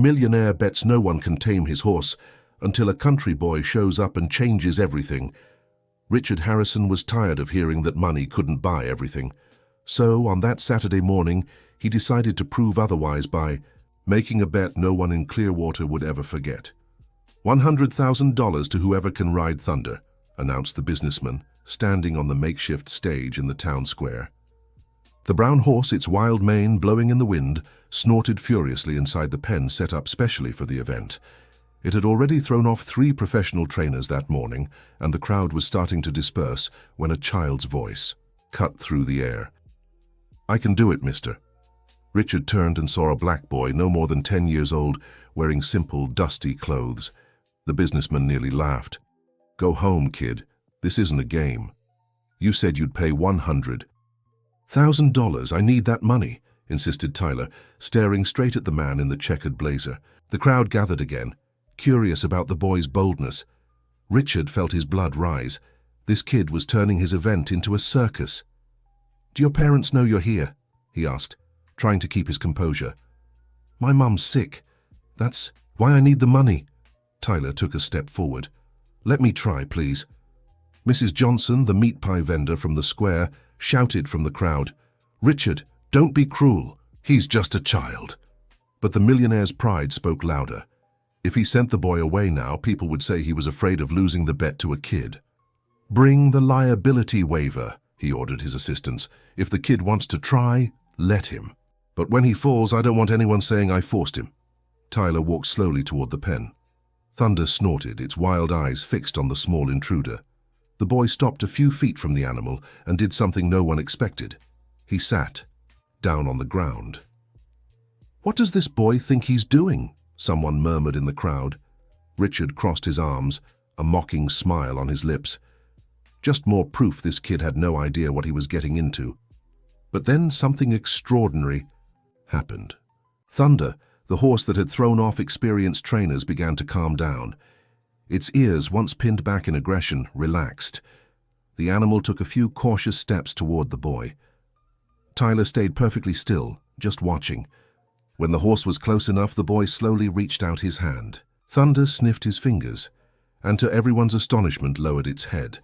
Millionaire bets no one can tame his horse until a country boy shows up and changes everything. Richard Harrison was tired of hearing that money couldn't buy everything. So, on that Saturday morning, he decided to prove otherwise by making a bet no one in Clearwater would ever forget. $100,000 to whoever can ride Thunder, announced the businessman, standing on the makeshift stage in the town square. The brown horse, its wild mane blowing in the wind, snorted furiously inside the pen set up specially for the event. It had already thrown off 3 professional trainers that morning, and the crowd was starting to disperse when a child's voice cut through the air. "I can do it, mister." Richard turned and saw a black boy no more than 10 years old, wearing simple, dusty clothes. The businessman nearly laughed. "Go home, kid. This isn't a game. You said you'd pay $100,000. I need that money," insisted Tyler, staring straight at the man in the checkered blazer. The crowd gathered again, curious about the boy's boldness. Richard felt his blood rise. This kid was turning his event into a circus. "Do your parents know you're here?" he asked, trying to keep his composure. "My mum's sick. That's why I need the money." Tyler took a step forward. "Let me try, please." Mrs. Johnson, the meat pie vendor from the square, shouted from the crowd, "Richard, don't be cruel. He's just a child." But the millionaire's pride spoke louder. If he sent the boy away now, people would say he was afraid of losing the bet to a kid. "Bring the liability waiver," he ordered his assistants. "If the kid wants to try, let him. But when he falls, I don't want anyone saying I forced him." Tyler walked slowly toward the pen. Thunder snorted, its wild eyes fixed on the small intruder. The boy stopped a few feet from the animal and did something no one expected. He sat down on the ground. "What does this boy think he's doing?" someone murmured in the crowd. Richard crossed his arms, a mocking smile on his lips. Just more proof this kid had no idea what he was getting into. But then something extraordinary happened. Thunder, the horse that had thrown off experienced trainers, began to calm down. Its ears, once pinned back in aggression, relaxed. The animal took a few cautious steps toward the boy. Tyler stayed perfectly still, just watching. When the horse was close enough, the boy slowly reached out his hand. Thunder sniffed his fingers, and to everyone's astonishment lowered its head.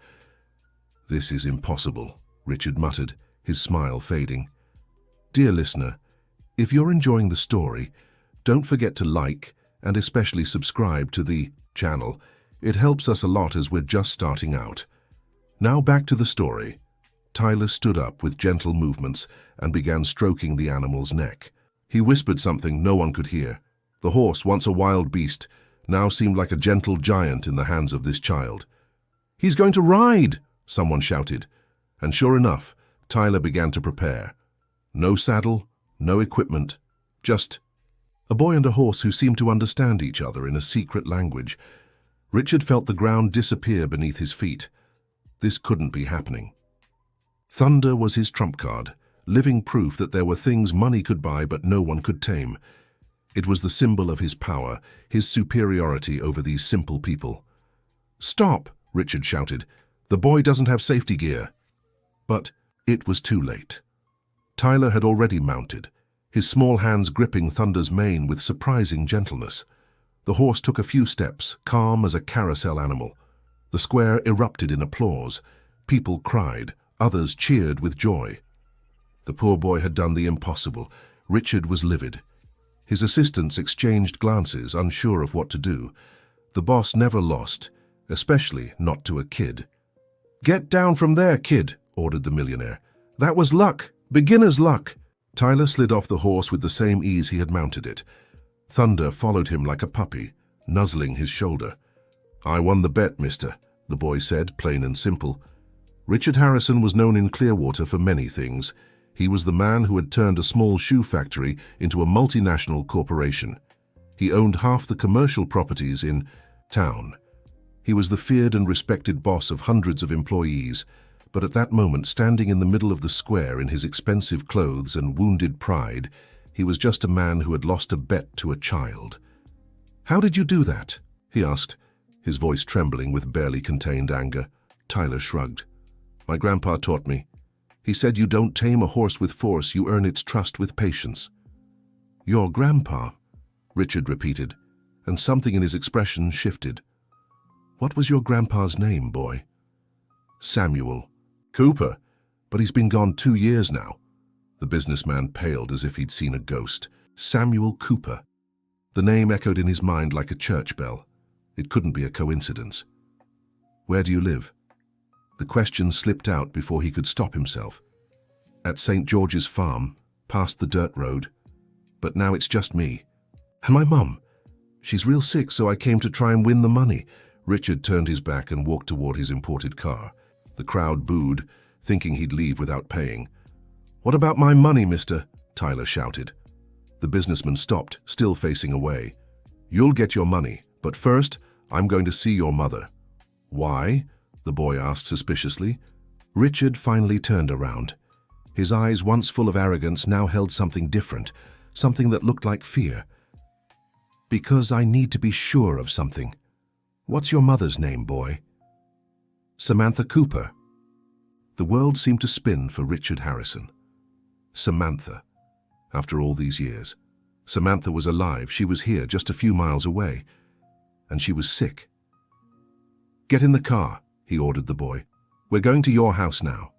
"This is impossible," Richard muttered, his smile fading. Dear listener, if you're enjoying the story, don't forget to like and especially subscribe to the channel. It helps us a lot as we're just starting out. Now back to the story. Tyler stood up with gentle movements and began stroking the animal's neck. He whispered something no one could hear. The horse, once a wild beast, now seemed like a gentle giant in the hands of this child. "He's going to ride!" someone shouted. And sure enough, Tyler began to prepare. No saddle, no equipment, just a boy and a horse who seemed to understand each other in a secret language. Richard felt the ground disappear beneath his feet. This couldn't be happening. Thunder was his trump card, living proof that there were things money could buy but no one could tame. It was the symbol of his power, his superiority over these simple people. "Stop!" Richard shouted. "The boy doesn't have safety gear." But it was too late. Tyler had already mounted, his small hands gripping Thunder's mane with surprising gentleness. The horse took a few steps, calm as a carousel animal. The square erupted in applause. People cried, others cheered with joy. The poor boy had done the impossible. Richard was livid. His assistants exchanged glances, unsure of what to do. The boss never lost, especially not to a kid. "Get down from there, kid," ordered the millionaire. "That was luck, beginner's luck." Tyler slid off the horse with the same ease he had mounted it. Thunder followed him like a puppy, nuzzling his shoulder. "I won the bet, mister," the boy said, plain and simple. Richard Harrison was known in Clearwater for many things. He was the man who had turned a small shoe factory into a multinational corporation. He owned half the commercial properties in town. He was the feared and respected boss of hundreds of employees, but at that moment, standing in the middle of the square in his expensive clothes and wounded pride, he was just a man who had lost a bet to a child. "How did you do that?" he asked, his voice trembling with barely contained anger. Tyler shrugged. "My grandpa taught me. He said you don't tame a horse with force, you earn its trust with patience." "Your grandpa?" Richard repeated, and something in his expression shifted. What was your grandpa's name, boy? Samuel. Cooper, but he's been gone 2 years now. The businessman paled as if he'd seen a ghost. Samuel Cooper. The name echoed in his mind like a church bell. It couldn't be a coincidence. Where do you live? The question slipped out before he could stop himself. At St. George's Farm, past the dirt road. But now it's just me. And my mum. She's real sick, so I came to try and win the money. Richard turned his back and walked toward his imported car. The crowd booed, thinking he'd leave without paying. What about my money, mister? Tyler shouted. The businessman stopped, still facing away. You'll get your money, but first, I'm going to see your mother. Why? The boy asked suspiciously. Richard finally turned around. His eyes, once full of arrogance, now held something different, something that looked like fear. Because I need to be sure of something. What's your mother's name, boy? Samantha Cooper. The world seemed to spin for Richard Harrison. Samantha. After all these years. Samantha was alive. She was here, just a few miles away. And she was sick. Get in the car, he ordered the boy. We're going to your house now.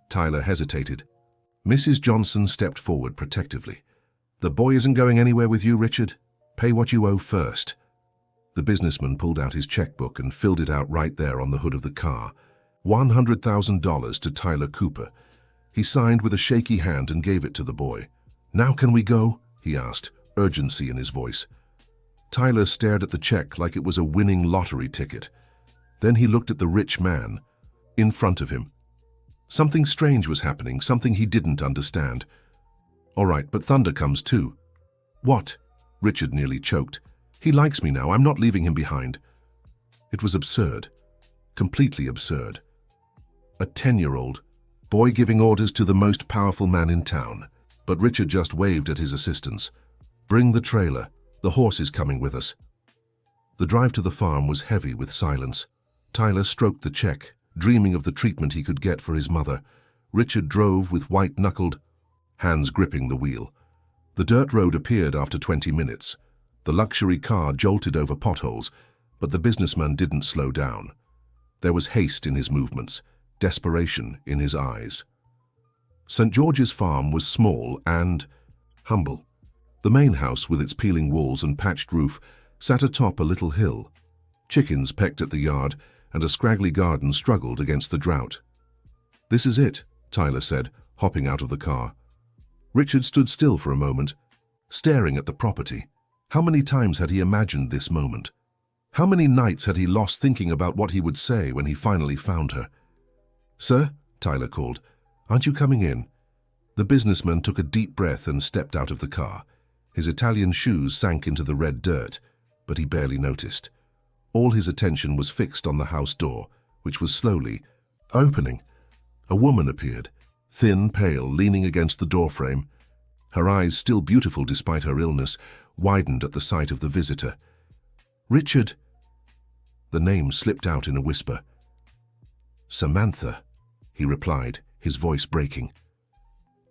Tyler hesitated. Mrs. Johnson stepped forward protectively. The boy isn't going anywhere with you, Richard. Pay what you owe first. The businessman pulled out his checkbook and filled it out right there on the hood of the car. $100,000 to Tyler Cooper. He signed with a shaky hand and gave it to the boy. Now can we go? He asked, urgency in his voice. Tyler stared at the check like it was a winning lottery ticket. Then he looked at the rich man in front of him. Something strange was happening, something he didn't understand. All right, but Thunder comes too. What? Richard nearly choked. He likes me now. I'm not leaving him behind. It was absurd. Completely absurd. A 10-year-old boy giving orders to the most powerful man in town. But Richard just waved at his assistants. Bring the trailer. The horse is coming with us. The drive to the farm was heavy with silence. Tyler stroked the check, dreaming of the treatment he could get for his mother. Richard drove with white-knuckled hands gripping the wheel. The dirt road appeared after 20 minutes. The luxury car jolted over potholes, but the businessman didn't slow down. There was haste in his movements, desperation in his eyes. St. George's Farm was small and humble. The main house, with its peeling walls and patched roof, sat atop a little hill. Chickens pecked at the yard, and a scraggly garden struggled against the drought. This is it, Tyler said, hopping out of the car. Richard stood still for a moment, staring at the property. How many times had he imagined this moment? How many nights had he lost thinking about what he would say when he finally found her? Sir, Tyler called, aren't you coming in? The businessman took a deep breath and stepped out of the car. His Italian shoes sank into the red dirt, but he barely noticed. All his attention was fixed on the house door, which was slowly opening. A woman appeared, thin, pale, leaning against the doorframe. Her eyes, still beautiful despite her illness, widened at the sight of the visitor. Richard! The name slipped out in a whisper. Samantha, he replied, his voice breaking.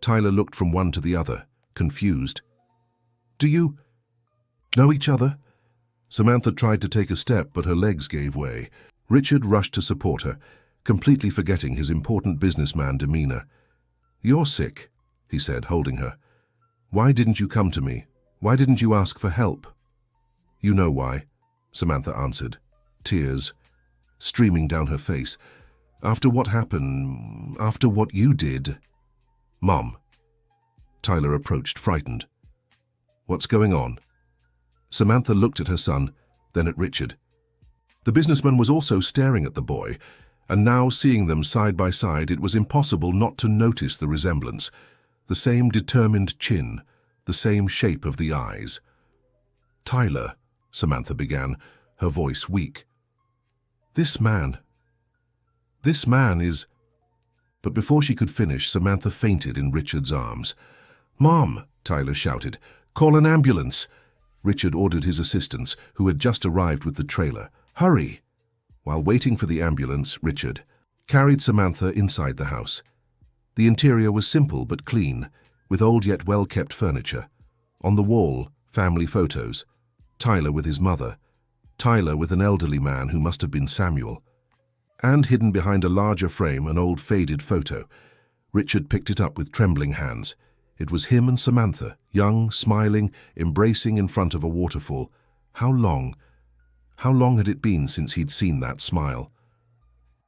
Tyler looked from one to the other, confused. Do you know each other? Samantha tried to take a step, but her legs gave way. Richard rushed to support her, completely forgetting his important businessman demeanor. You're sick, he said, holding her. Why didn't you come to me? Why didn't you ask for help? You know why, Samantha answered, tears streaming down her face. After what happened, after what you did. Mom. Tyler approached, frightened. What's going on? Samantha looked at her son, then at Richard. The businessman was also staring at the boy, and now seeing them side by side, it was impossible not to notice the resemblance. The same determined chin, the same shape of the eyes. Tyler, Samantha began, her voice weak. This man is... But before she could finish, Samantha fainted in Richard's arms. Mom, Tyler shouted, call an ambulance. Richard ordered his assistants, who had just arrived with the trailer. Hurry! While waiting for the ambulance, Richard carried Samantha inside the house. The interior was simple but clean, with old yet well-kept furniture. On the wall, Family photos. Tyler with his mother. Tyler with an elderly man who must have been Samuel. And hidden behind a larger frame, an old faded photo. Richard picked it up with trembling hands. It was him and Samantha, young, smiling, embracing in front of a waterfall. How long had it been since he'd seen that smile?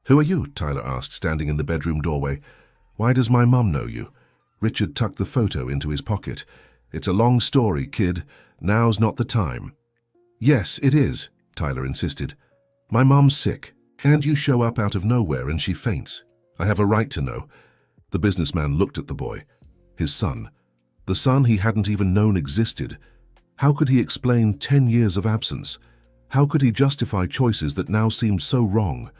"Who are you?" Tyler asked, standing in the bedroom doorway. "Why does my mum know you?" Richard tucked the photo into his pocket. "It's a long story, kid. Now's not the time." "Yes, it is," Tyler insisted. "My mum's sick. Can't you show up out of nowhere and she faints? I have a right to know." The businessman looked at the boy. His son. The son he hadn't even known existed. How could he explain 10 years of absence? How could he justify choices that now seemed so wrong?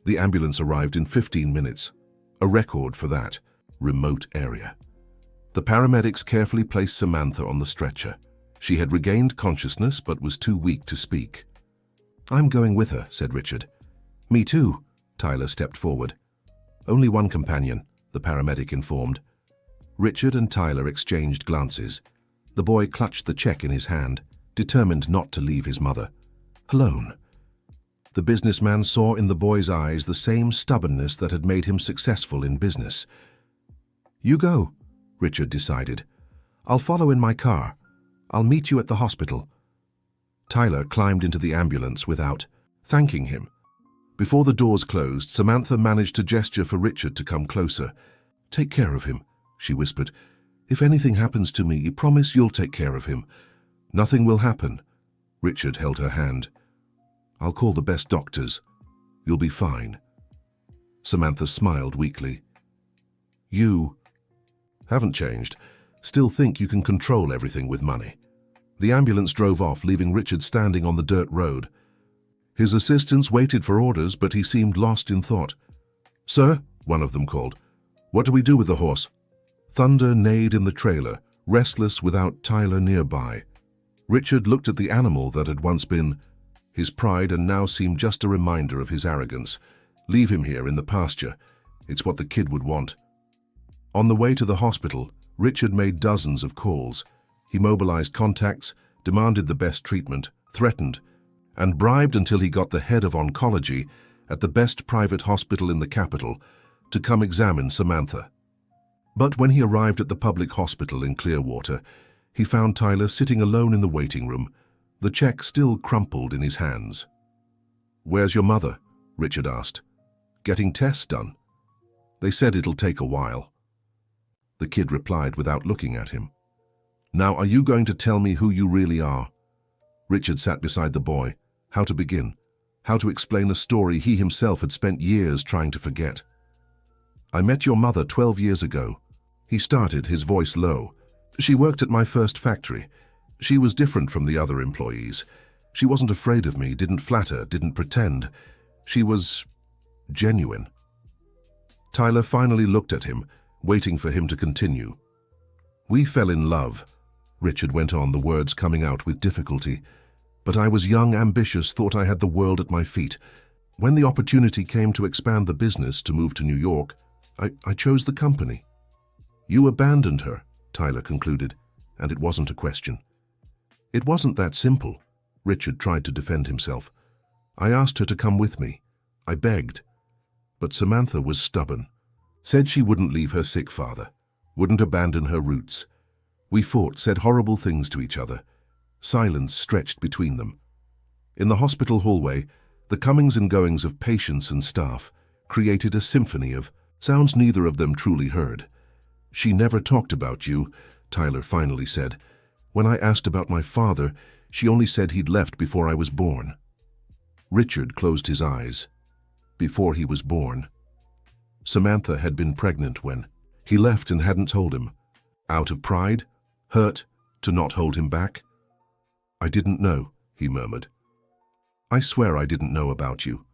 The ambulance arrived in 15 minutes. A record for that remote area. The paramedics carefully placed Samantha on the stretcher. She had regained consciousness but was too weak to speak. "I'm going with her," said Richard. "Me too." Tyler stepped forward. "Only one companion," the paramedic informed. Richard and Tyler exchanged glances. The boy clutched the check in his hand, determined not to leave his mother alone. The businessman saw in the boy's eyes the same stubbornness that had made him successful in business. "You go," Richard decided. "I'll follow in my car. I'll meet you at the hospital." Tyler climbed into the ambulance without thanking him. Before the doors closed, Samantha managed to gesture for Richard to come closer. "Take care of him," she whispered. "If anything happens to me, promise you'll take care of him." "Nothing will happen." Richard held her hand. "I'll call the best doctors. You'll be fine." Samantha smiled weakly. "You haven't changed. Still think you can control everything with money." The ambulance drove off, leaving Richard standing on the dirt road. His assistants waited for orders, but he seemed lost in thought. "Sir," one of them called, "what do we do with the horse?" Thunder neighed in the trailer, restless without Tyler nearby. Richard looked at the animal that had once been his pride and now seemed just a reminder of his arrogance. Leave him here in the pasture. It's what the kid would want. On the way to the hospital, Richard made dozens of calls. He mobilized contacts, demanded the best treatment, threatened, and bribed until he got the head of oncology at the best private hospital in the capital to come examine Samantha. But when he arrived at the public hospital in Clearwater, he found Tyler sitting alone in the waiting room, the check still crumpled in his hands. "Where's your mother?" Richard asked. "Getting tests done. They said it'll take a while." The kid replied without looking at him. "Now are you going to tell me who you really are?" Richard sat beside the boy. How to begin? How to explain a story he himself had spent years trying to forget? "I met your mother 12 years ago." He started, his voice low. "She worked at my first factory. She was different from the other employees. She wasn't afraid of me, didn't flatter, didn't pretend. She was genuine." Tyler finally looked at him, waiting for him to continue. "We fell in love," Richard went on, the words coming out with difficulty. "But I was young, ambitious, thought I had the world at my feet. When the opportunity came to expand the business, to move to New York, I chose the company." "You abandoned her," Tyler concluded, and it wasn't a question. "It wasn't that simple," Richard tried to defend himself. "I asked her to come with me. I begged. But Samantha was stubborn. Said she wouldn't leave her sick father, wouldn't abandon her roots. We fought, said horrible things to each other. Silence stretched between them. In the hospital hallway, the comings and goings of patients and staff created a symphony of sounds neither of them truly heard. "She never talked about you," Tyler finally said. "When I asked about my father, she only said he'd left before I was born." Richard closed his eyes. Before he was born. Samantha had been pregnant when he left and hadn't told him. Out of pride? Hurt to not hold him back? "I didn't know," he murmured. "I swear I didn't know about you."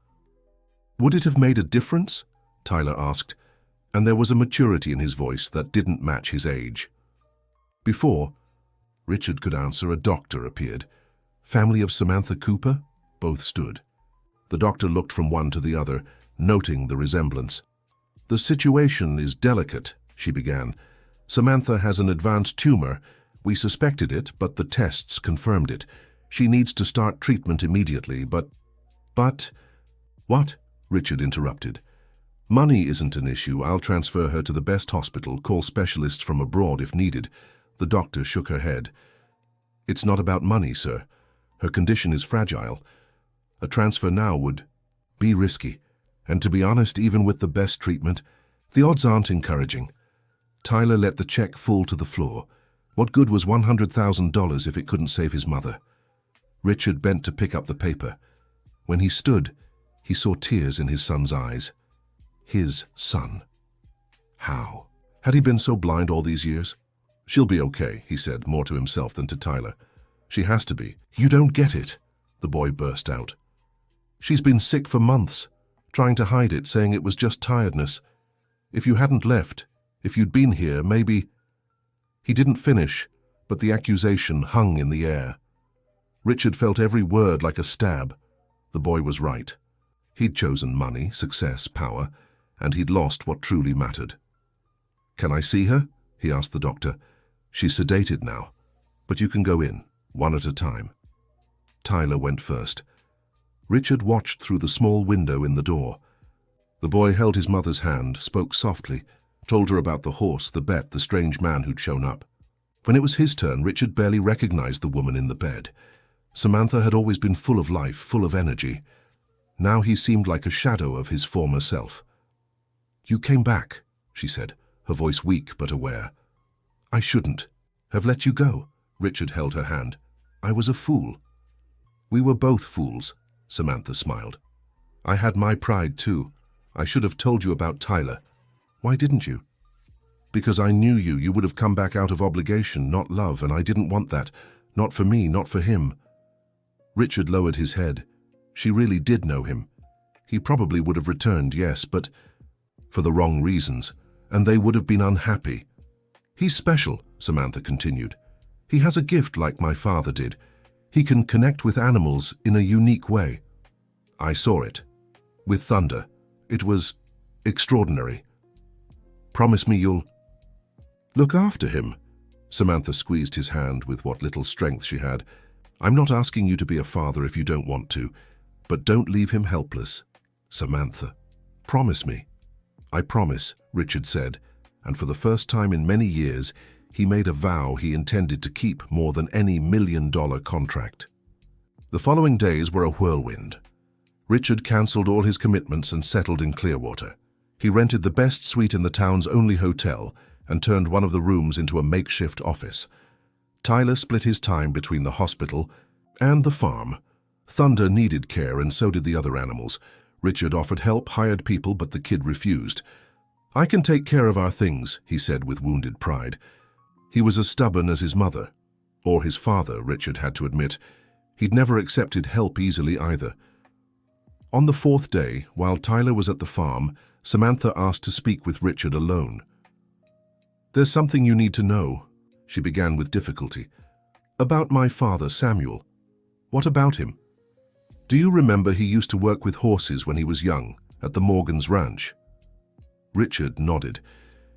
"Would it have made a difference?" Tyler asked, and there was a maturity in his voice that didn't match his age. "Before," Richard could answer, a doctor appeared. "Family of Samantha Cooper?" Both stood. The doctor looked from one to the other, noting the resemblance. "The situation is delicate," she began. "Samantha has an advanced tumor. We suspected it, but the tests confirmed it. She needs to start treatment immediately, but... What? Richard interrupted. Money isn't an issue. I'll transfer her to the best hospital, call specialists from abroad if needed. The doctor shook her head. It's not about money, sir. Her condition is fragile. A transfer now would be risky. And to be honest, even with the best treatment, the odds aren't encouraging. Tyler let the check fall to the floor. What good was $100,000 if it couldn't save his mother? Richard bent to pick up the paper. When he stood, he saw tears in his son's eyes. His son. How? Had he been so blind all these years? She'll be okay, he said, more to himself than to Tyler. She has to be. You don't get it, the boy burst out. She's been sick for months, trying to hide it, saying it was just tiredness. If you hadn't left, if you'd been here, maybe... He didn't finish, but the accusation hung in the air. Richard felt every word like a stab. The boy was right. He'd chosen money, success, power, and he'd lost what truly mattered. Can I see her? He asked the doctor. She's sedated now, but you can go in, one at a time. Tyler went first. Richard watched through the small window in the door. The boy held his mother's hand, spoke softly, told her about the horse, the bet, the strange man who'd shown up. When it was his turn, Richard barely recognized the woman in the bed. Samantha had always been full of life, full of energy. Now he seemed like a shadow of his former self. You came back, she said, her voice weak but aware. I shouldn't have let you go. Richard held her hand. I was a fool. We were both fools, Samantha smiled. I had my pride too. I should have told you about Tyler. Why didn't you? Because I knew you would have come back out of obligation, not love, and I didn't want that. Not for me, not for him. Richard lowered his head. She really did know him. He probably would have returned, yes, but for the wrong reasons, and they would have been unhappy. He's special, Samantha continued. He has a gift like my father did. He can connect with animals in a unique way. I saw it. With Thunder. It was extraordinary. Promise me you'll look after him. Samantha squeezed his hand with what little strength she had. I'm not asking you to be a father if you don't want to, but don't leave him helpless. Samantha, promise me. I promise, Richard said, and for the first time in many years, he made a vow he intended to keep more than any $1,000,000 contract. The following days were a whirlwind. Richard cancelled all his commitments and settled in Clearwater. He rented the best suite in the town's only hotel and turned one of the rooms into a makeshift office. Tyler split his time between the hospital and the farm. Thunder needed care, and so did the other animals. Richard offered help, hired people, but the kid refused. I can take care of our things, he said with wounded pride. He was as stubborn as his mother, or his father, Richard had to admit. He'd never accepted help easily either. On the fourth day, while Tyler was at the farm, Samantha asked to speak with Richard alone. There's something you need to know, she began with difficulty. About my father, Samuel. What about him? Do you remember he used to work with horses when he was young, at the Morgan's ranch? Richard nodded.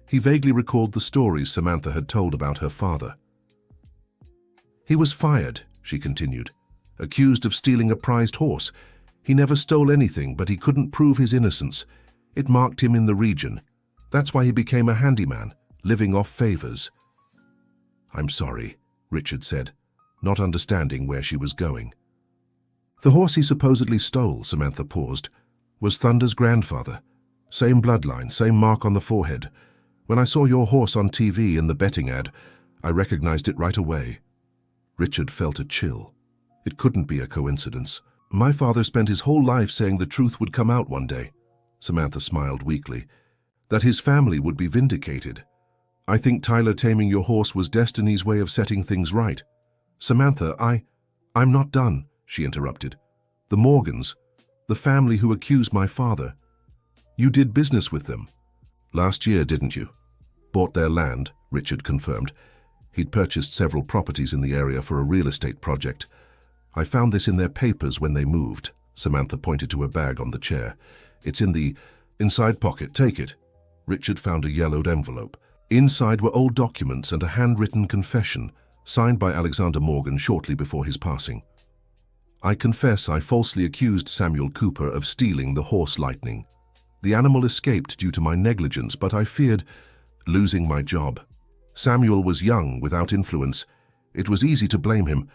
He vaguely recalled the stories Samantha had told about her father. He was fired, she continued, accused of stealing a prized horse. He never stole anything, but he couldn't prove his innocence. It marked him in the region. That's why he became a handyman, living off favors. I'm sorry, Richard said, not understanding where she was going. The horse he supposedly stole, Samantha paused, was Thunder's grandfather. Same bloodline, same mark on the forehead. When I saw your horse on TV in the betting ad, I recognized it right away. Richard felt a chill. It couldn't be a coincidence. My father spent his whole life saying the truth would come out one day. Samantha smiled weakly. That his family would be vindicated. I think Tyler taming your horse was destiny's way of setting things right. Samantha, I'm not done, she interrupted. The Morgans, the family who accused my father. You did business with them. Last year, didn't you? Bought their land, Richard confirmed. He'd purchased several properties in the area for a real estate project. I found this in their papers when they moved. Samantha pointed to a bag on the chair. It's in the inside pocket. Take it. Richard found a yellowed envelope. Inside were old documents and a handwritten confession. signed by Alexander Morgan shortly before his passing. I confess I falsely accused Samuel Cooper of stealing the horse Lightning. The animal escaped due to my negligence, but I feared losing my job. Samuel was young, without influence. It was easy to blame him.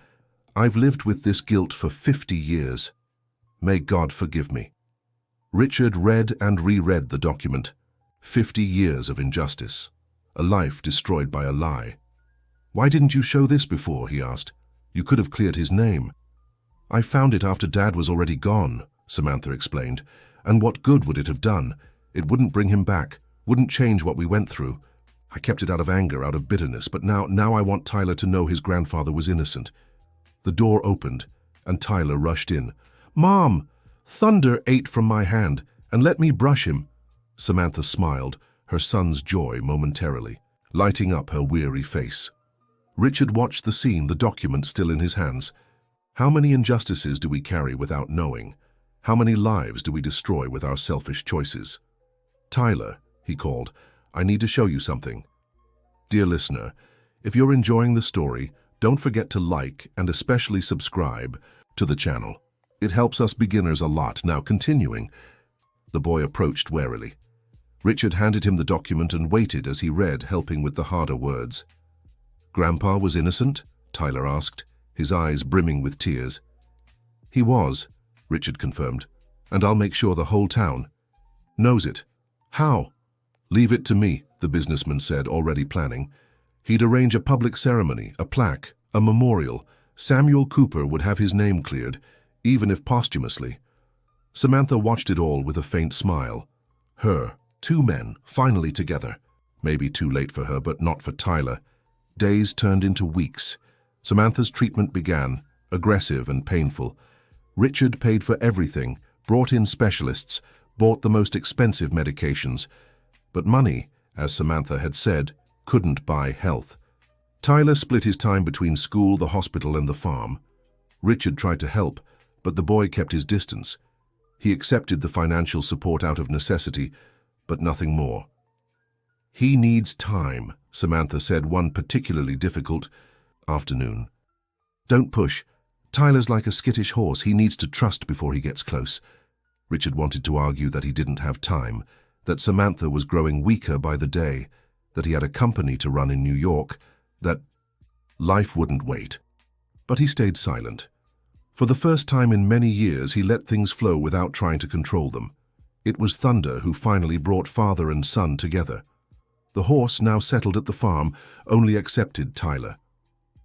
I've lived with this guilt for 50 years. May God forgive me. Richard read and reread the document. 50 years of injustice. A life destroyed by a lie. Why didn't you show this before? He asked. You could have cleared his name. I found it after Dad was already gone, Samantha explained. And what good would it have done? It wouldn't bring him back, wouldn't change what we went through. I kept it out of anger, out of bitterness, but now I want Tyler to know his grandfather was innocent. The door opened, and Tyler rushed in. Mom! Thunder ate from my hand, and let me brush him. Samantha smiled, her son's joy momentarily, lighting up her weary face. Richard watched the scene, the document still in his hands. How many injustices do we carry without knowing? How many lives do we destroy with our selfish choices? Tyler, he called, I need to show you something. Dear listener, if you're enjoying the story, don't forget to like and especially subscribe to the channel. It helps us beginners a lot. Now continuing. The boy approached warily. Richard handed him the document and waited as he read, helping with the harder words. Grandpa was innocent? Tyler asked, his eyes brimming with tears. He was, Richard confirmed, and I'll make sure the whole town knows it. How? Leave it to me, the businessman said, already planning. He'd arrange a public ceremony, a plaque, a memorial. Samuel Cooper would have his name cleared, even if posthumously. Samantha watched it all with a faint smile. Her, two men, finally together. Maybe too late for her, but not for Tyler. Days turned into weeks. Samantha's treatment began, aggressive and painful. Richard paid for everything, brought in specialists, bought the most expensive medications. But money, as Samantha had said, couldn't buy health. Tyler split his time between school, the hospital, and the farm. Richard tried to help, but the boy kept his distance. He accepted the financial support out of necessity, but nothing more. He needs time, Samantha said one particularly difficult afternoon. Don't push. Tyler's like a skittish horse. He needs to trust before he gets close. Richard wanted to argue that he didn't have time, that Samantha was growing weaker by the day, that he had a company to run in New York, that life wouldn't wait. But he stayed silent. For the first time in many years, he let things flow without trying to control them. It was Thunder who finally brought father and son together. The horse, now settled at the farm, only accepted Tyler.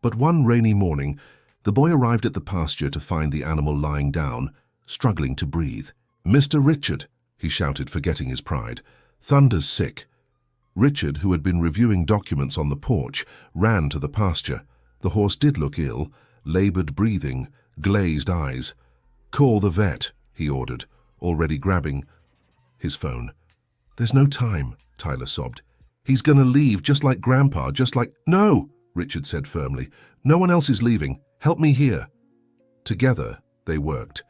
But one rainy morning, the boy arrived at the pasture to find the animal lying down, struggling to breathe. Mr. Richard, he shouted, forgetting his pride. Thunder's sick. Richard, who had been reviewing documents on the porch, ran to the pasture. The horse did look ill, labored breathing, glazed eyes. Call the vet, he ordered, already grabbing his phone. There's no time, Tyler sobbed. He's gonna leave, just like Grandpa, just like— No, Richard said firmly. No one else is leaving. Help me here. Together, they worked.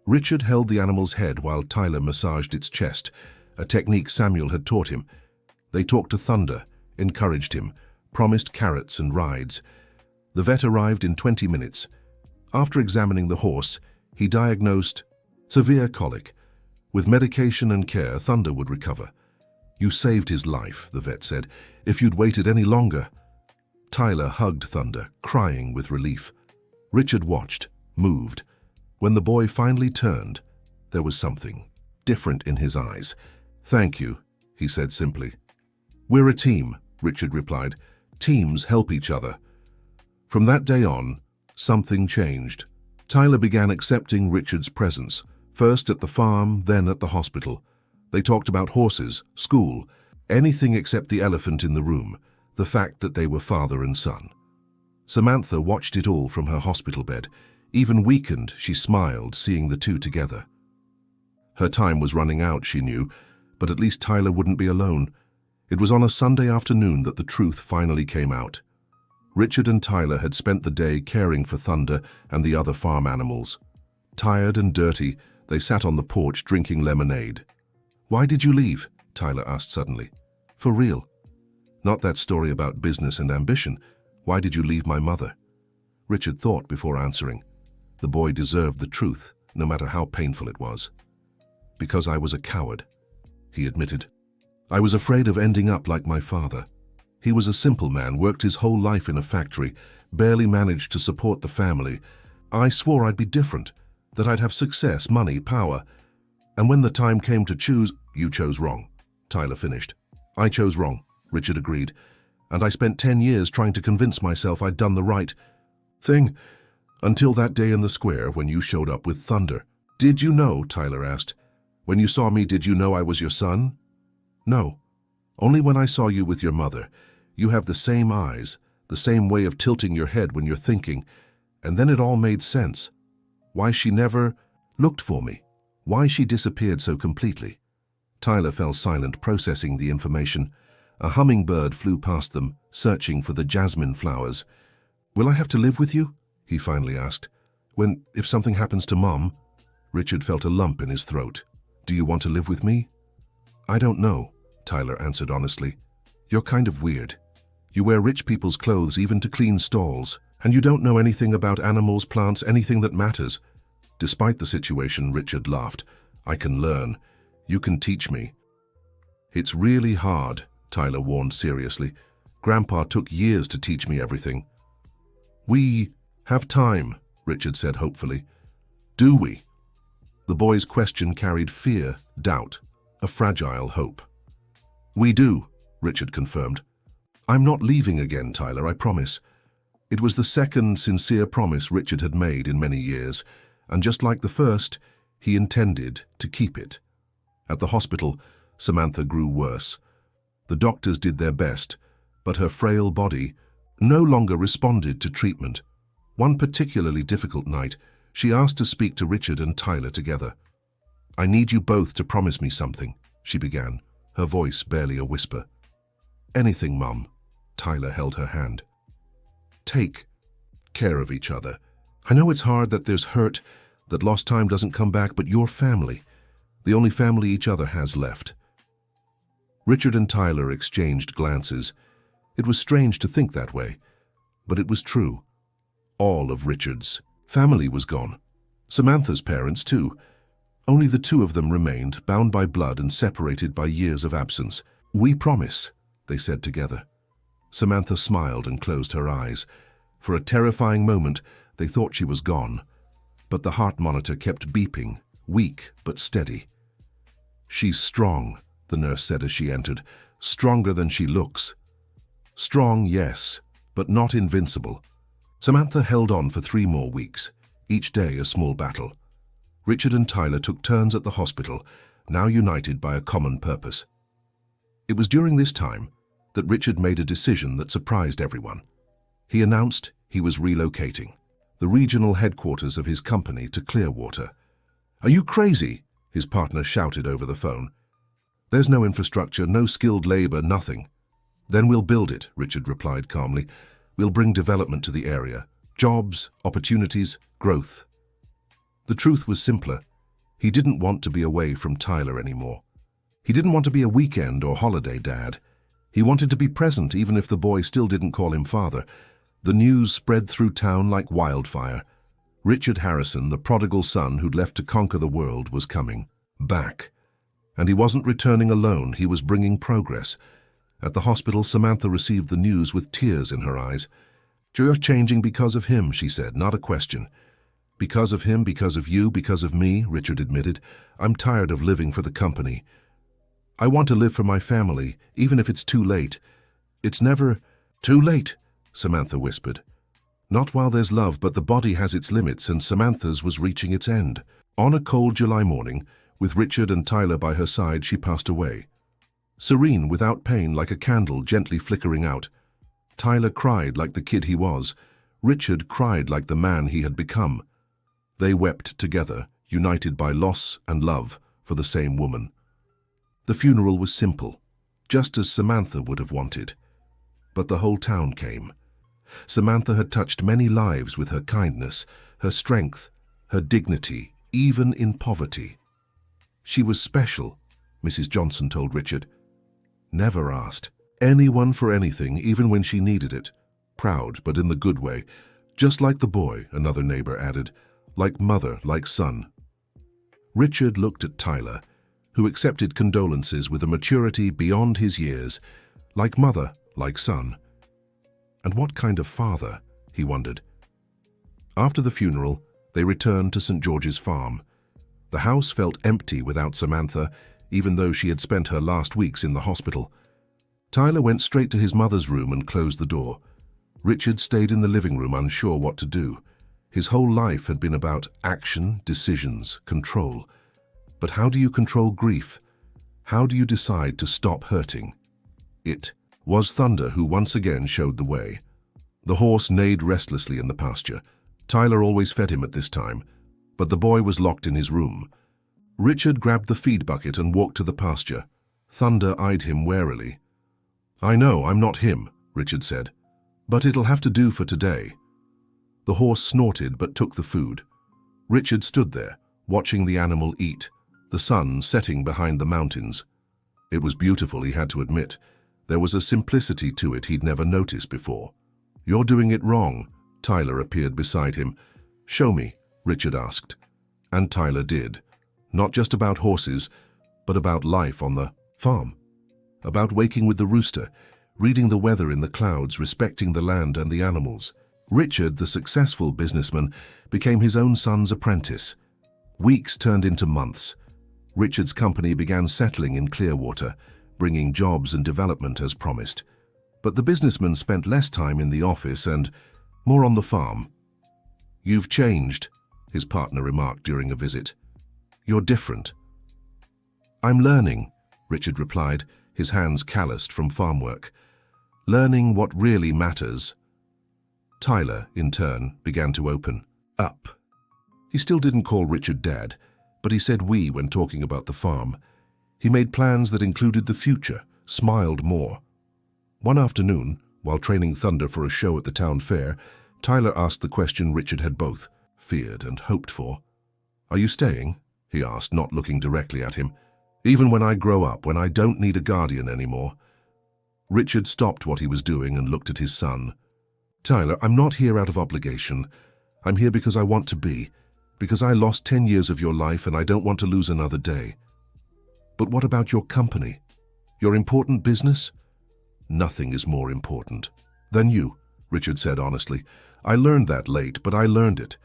Richard held the animal's head while Tyler massaged its chest, a technique Samuel had taught him. They talked to Thunder, encouraged him, promised carrots and rides. The vet arrived in 20 minutes. After examining the horse, he diagnosed severe colic. With medication and care, Thunder would recover. You saved his life, the vet said. If you'd waited any longer. Tyler hugged Thunder, crying with relief. Richard watched, moved. When the boy finally turned, there was something different in his eyes. Thank you, he said simply. We're a team, Richard replied. Teams help each other. From that day on, something changed. Tyler began accepting Richard's presence, first at the farm, then at the hospital. They talked about horses, school, anything except the elephant in the room, the fact that they were father and son. Samantha watched it all from her hospital bed. Even weakened, she smiled, seeing the two together. Her time was running out, she knew, but at least Tyler wouldn't be alone. It was on a Sunday afternoon that the truth finally came out. Richard and Tyler had spent the day caring for Thunder and the other farm animals. Tired and dirty, they sat on the porch drinking lemonade. Why did you leave? Tyler asked suddenly. For real. Not that story about business and ambition. Why did you leave my mother? Richard thought before answering. The boy deserved the truth, no matter how painful it was. Because I was a coward, he admitted. I was afraid of ending up like my father. He was a simple man, worked his whole life in a factory, barely managed to support the family. I swore I'd be different, that I'd have success, money, power. And when the time came to choose, you chose wrong, Tyler finished. I chose wrong, Richard agreed, and I spent 10 years trying to convince myself I'd done the right thing, until that day in the square when you showed up with thunder. Did you know, Tyler asked, when you saw me, did you know I was your son? No, only when I saw you with your mother. You have the same eyes, the same way of tilting your head when you're thinking, and then it all made sense. Why she never looked for me, why she disappeared so completely. Tyler fell silent, processing the information. A hummingbird flew past them, searching for the jasmine flowers. Will I have to live with you? He finally asked. If something happens to Mom? Richard felt a lump in his throat. Do you want to live with me? I don't know, Tyler answered honestly. You're kind of weird. You wear rich people's clothes even to clean stalls, and you don't know anything about animals, plants, anything that matters. Despite the situation, Richard laughed. I can learn. You can teach me. It's really hard, Tyler warned seriously. Grandpa took years to teach me everything. We have time, Richard said hopefully. Do we? The boy's question carried fear, doubt, a fragile hope. We do, Richard confirmed. I'm not leaving again, Tyler, I promise. It was the second sincere promise Richard had made in many years, and just like the first, he intended to keep it. At the hospital, Samantha grew worse. The doctors did their best, but her frail body no longer responded to treatment. One particularly difficult night, she asked to speak to Richard and Tyler together. I need you both to promise me something, she began, her voice barely a whisper. Anything, Mum. Tyler held her hand. Take care of each other. I know it's hard, that there's hurt, that lost time doesn't come back, but you're family, the only family each other has left. Richard and Tyler exchanged glances. It was strange to think that way, but it was true. All of Richard's family was gone. Samantha's parents, too. Only the two of them remained, bound by blood and separated by years of absence. We promise, they said together. Samantha smiled and closed her eyes. For a terrifying moment, they thought she was gone. But the heart monitor kept beeping, weak but steady. She's strong, the nurse said as she entered. Stronger than she looks. Strong, yes, but not invincible. Samantha held on for 3 more weeks, each day a small battle. Richard and Tyler took turns at the hospital, now united by a common purpose. It was during this time that Richard made a decision that surprised everyone. He announced he was relocating the regional headquarters of his company to Clearwater. Are you crazy? His partner shouted over the phone. There's no infrastructure, no skilled labor, nothing. Then we'll build it, Richard replied calmly. We'll bring development to the area. Jobs, opportunities, growth. The truth was simpler. He didn't want to be away from Tyler anymore. He didn't want to be a weekend or holiday dad. He wanted to be present even if the boy still didn't call him father. The news spread through town like wildfire. Richard Harrison, the prodigal son who'd left to conquer the world, was coming back. And he wasn't returning alone, he was bringing progress. At the hospital, Samantha received the news with tears in her eyes. You're changing because of him, she said, not a question. Because of him, because of you, because of me, Richard admitted. I'm tired of living for the company. I want to live for my family, even if it's too late. It's never too late, Samantha whispered. Not while there's love, but the body has its limits, and Samantha's was reaching its end. On a cold July morning, with Richard and Tyler by her side, she passed away. Serene, without pain, like a candle gently flickering out. Tyler cried like the kid he was. Richard cried like the man he had become. They wept together, united by loss and love for the same woman. The funeral was simple, just as Samantha would have wanted. But the whole town came. Samantha had touched many lives with her kindness, her strength, her dignity, even in poverty. She was special, Mrs. Johnson told Richard. Never asked anyone for anything, even when she needed it. proud, but in the good way. Just like the boy, another neighbor added. Like mother, like son. Richard looked at Tyler, who accepted condolences with a maturity beyond his years. Like mother, like son. And what kind of father, he wondered. After the funeral, they returned to St. George's Farm. The house felt empty without Samantha, even though she had spent her last weeks in the hospital. Tyler went straight to his mother's room and closed the door. Richard stayed in the living room, unsure what to do. His whole life had been about action, decisions, control. But how do you control grief? How do you decide to stop hurting? It was Thunder who once again showed the way. The horse neighed restlessly in the pasture. Tyler always fed him at this time, but the boy was locked in his room. Richard grabbed the feed bucket and walked to the pasture. Thunder eyed him warily. "I know, I'm not him," Richard said, "but it'll have to do for today." The horse snorted but took the food. Richard stood there, watching the animal eat, the sun setting behind the mountains. It was beautiful, he had to admit. There was a simplicity to it he'd never noticed before. "You're doing it wrong." Tyler appeared beside him. "Show me," Richard asked. And Tyler did. Not just about horses, but about life on the farm. About waking with the rooster, reading the weather in the clouds, respecting the land and the animals. Richard, the successful businessman, became his own son's apprentice. Weeks turned into months. Richard's company began settling in Clearwater, bringing jobs and development as promised. But the businessman spent less time in the office and more on the farm. "You've changed," his partner remarked during a visit. "You're different." "I'm learning," Richard replied, his hands calloused from farm work. "Learning what really matters." Tyler, in turn, began to open up. He still didn't call Richard Dad, but he said we when talking about the farm. He made plans that included the future, smiled more. One afternoon, while training Thunder for a show at the town fair, Tyler asked the question Richard had both feared and hoped for. "Are you staying?" he asked, not looking directly at him. "Even when I grow up, when I don't need a guardian anymore?" Richard stopped what he was doing and looked at his son. "Tyler, I'm not here out of obligation. I'm here because I want to be, because I lost 10 years of your life and I don't want to lose another day." "But what about your company? Your important business?" "Nothing is more important." "Than you," Richard said honestly. "I learned that late, but I learned it."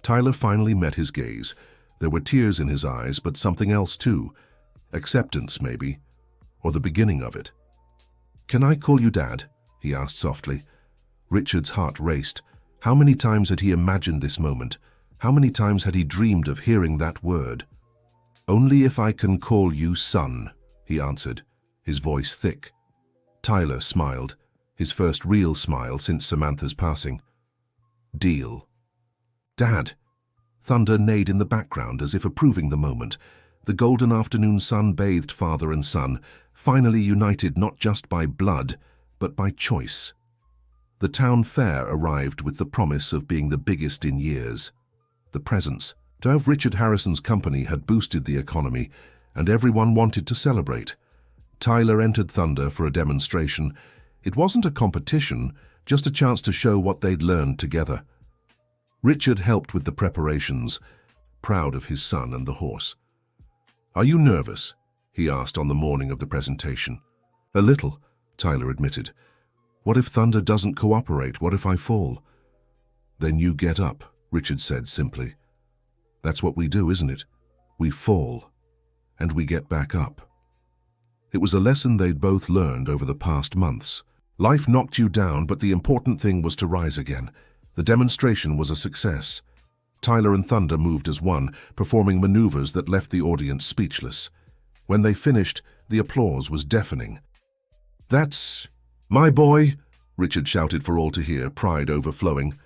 Tyler finally met his gaze. There were tears in his eyes, but something else too. Acceptance, maybe, or the beginning of it. "Can I call you Dad?" he asked softly. Richard's heart raced. How many times had he imagined this moment? How many times had he dreamed of hearing that word? "Only if I can call you son," he answered, his voice thick. Tyler smiled, his first real smile since Samantha's passing. "Deal." "Dad." Thunder neighed in the background as if approving the moment. The golden afternoon sun bathed father and son, finally united not just by blood, but by choice. The town fair arrived with the promise of being the biggest in years. The presents. To have Richard Harrison's company had boosted the economy, and everyone wanted to celebrate. Tyler entered Thunder for a demonstration. It wasn't a competition, just a chance to show what they'd learned together. Richard helped with the preparations, proud of his son and the horse. "Are you nervous?" he asked on the morning of the presentation. "A little," Tyler admitted. "What if Thunder doesn't cooperate? What if I fall?" "Then you get up," Richard said simply. "That's what we do, isn't it? We fall, and we get back up." It was a lesson they'd both learned over the past months. Life knocked you down, but the important thing was to rise again. The demonstration was a success. Tyler and Thunder moved as one, performing maneuvers that left the audience speechless. When they finished, the applause was deafening. "That's my boy," Richard shouted for all to hear, pride overflowing.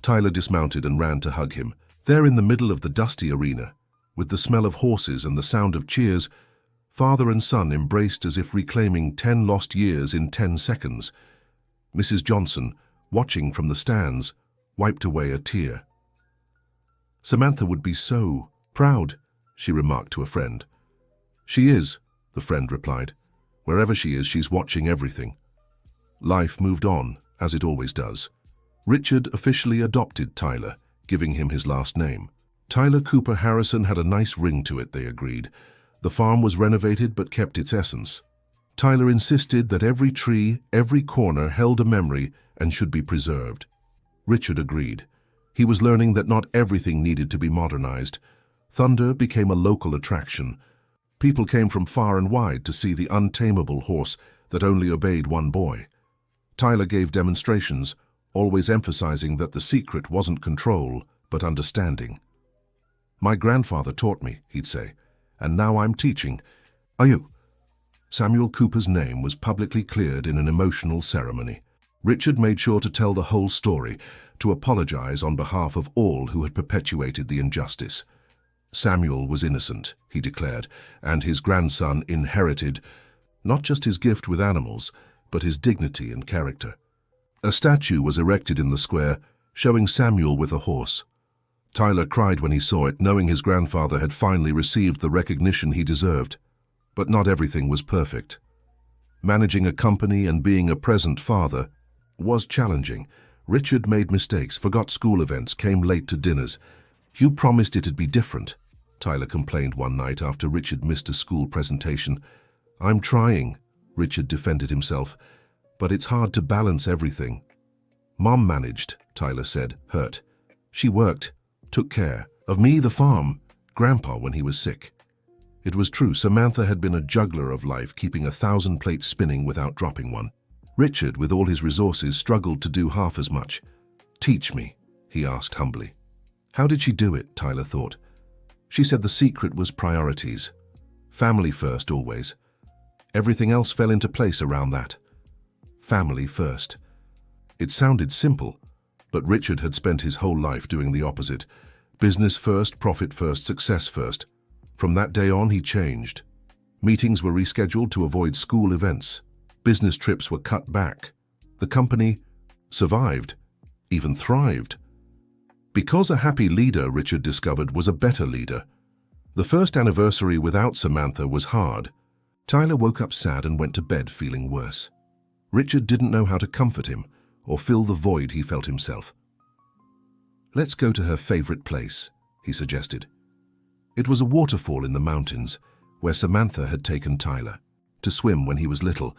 Tyler dismounted and ran to hug him. There in the middle of the dusty arena, with the smell of horses and the sound of cheers, father and son embraced as if reclaiming 10 lost years in 10 seconds. Mrs. Johnson, watching from the stands, wiped away a tear. "Samantha would be so proud," she remarked to a friend. "She is," the friend replied. "Wherever she is, she's watching everything." Life moved on, as it always does. Richard officially adopted Tyler, giving him his last name. Tyler Cooper Harrison had a nice ring to it, they agreed. The farm was renovated but kept its essence. Tyler insisted that every tree, every corner held a memory and should be preserved. Richard agreed. He was learning that not everything needed to be modernized. Thunder became a local attraction. People came from far and wide to see the untamable horse that only obeyed one boy. Tyler gave demonstrations, always emphasizing that the secret wasn't control, but understanding. "My grandfather taught me," he'd say, "and now I'm teaching. Are you?" Samuel Cooper's name was publicly cleared in an emotional ceremony. Richard made sure to tell the whole story, to apologize on behalf of all who had perpetuated the injustice. Samuel was innocent, he declared, and his grandson inherited not just his gift with animals, but his dignity and character. A statue was erected in the square, showing Samuel with a horse. Tyler cried when he saw it, knowing his grandfather had finally received the recognition he deserved. But not everything was perfect. Managing a company and being a present father was challenging. Richard made mistakes, forgot school events, came late to dinners. "You promised it'd be different," Tyler complained one night after Richard missed a school presentation. "I'm trying," Richard defended himself, "but it's hard to balance everything." "Mom managed," Tyler said, hurt. "She worked, took care of me, the farm, Grandpa when he was sick." It was true, Samantha had been a juggler of life, keeping 1,000 plates spinning without dropping one. Richard, with all his resources, struggled to do half as much. "Teach me," he asked humbly. How did she do it, Tyler thought. She said the secret was priorities. Family first, always. Everything else fell into place around that. Family first. It sounded simple, but Richard had spent his whole life doing the opposite. Business first, profit first, success first. From that day on, he changed. Meetings were rescheduled to avoid school events. Business trips were cut back. The company survived, even thrived. Because a happy leader, Richard discovered, was a better leader. The first anniversary without Samantha was hard. Tyler woke up sad and went to bed feeling worse. Richard didn't know how to comfort him or fill the void he felt himself. "Let's go to her favorite place," he suggested. It was a waterfall in the mountains where Samantha had taken Tyler to swim when he was little.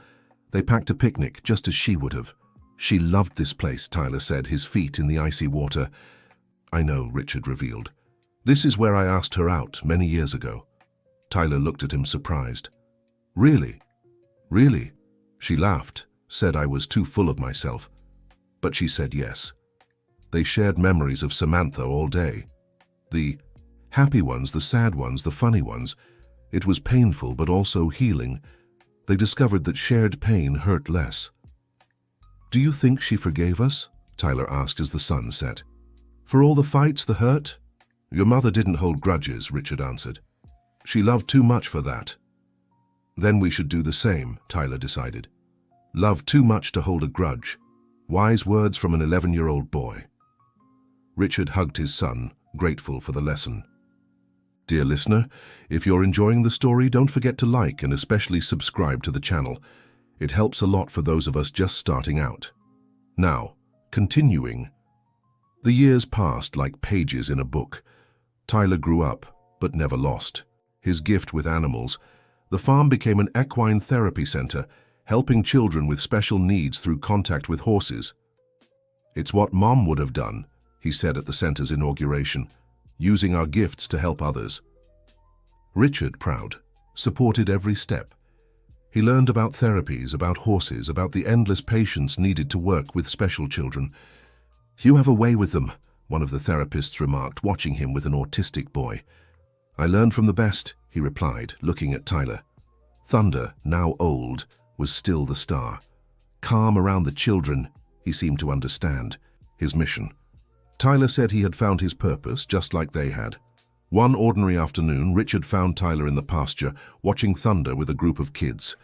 They packed a picnic just as she would have. "She loved this place," Tyler said, his feet in the icy water. "I know," Richard revealed. "This is where I asked her out many years ago." Tyler looked at him surprised. "Really? Really?" She laughed, said I was too full of myself. But she said yes. They shared memories of Samantha all day. The happy ones, the sad ones, the funny ones. It was painful but also healing. They discovered that shared pain hurt less. "Do you think she forgave us?" Tyler asked as the sun set. "For all the fights, the hurt?" "Your mother didn't hold grudges," Richard answered. "She loved too much for that." "Then we should do the same," Tyler decided. "Love too much to hold a grudge." Wise words from an 11-year-old boy. Richard hugged his son, grateful for the lesson. Dear listener, if you're enjoying the story, don't forget to like and especially subscribe to the channel. It helps a lot for those of us just starting out. Now, continuing. The years passed like pages in a book. Tyler grew up, but never lost his gift with animals. The farm became an equine therapy center, helping children with special needs through contact with horses. "It's what Mom would have done," he said at the center's inauguration, "using our gifts to help others." Richard, proud, supported every step. He learned about therapies, about horses, about the endless patience needed to work with special children. "You have a way with them," one of the therapists remarked, watching him with an autistic boy. "I learned from the best," he replied, looking at Tyler. Thunder, now old, was still the star. Calm around the children, he seemed to understand his mission. Tyler said he had found his purpose, just like they had. One ordinary afternoon, Richard found Tyler in the pasture, watching Thunder with a group of kids.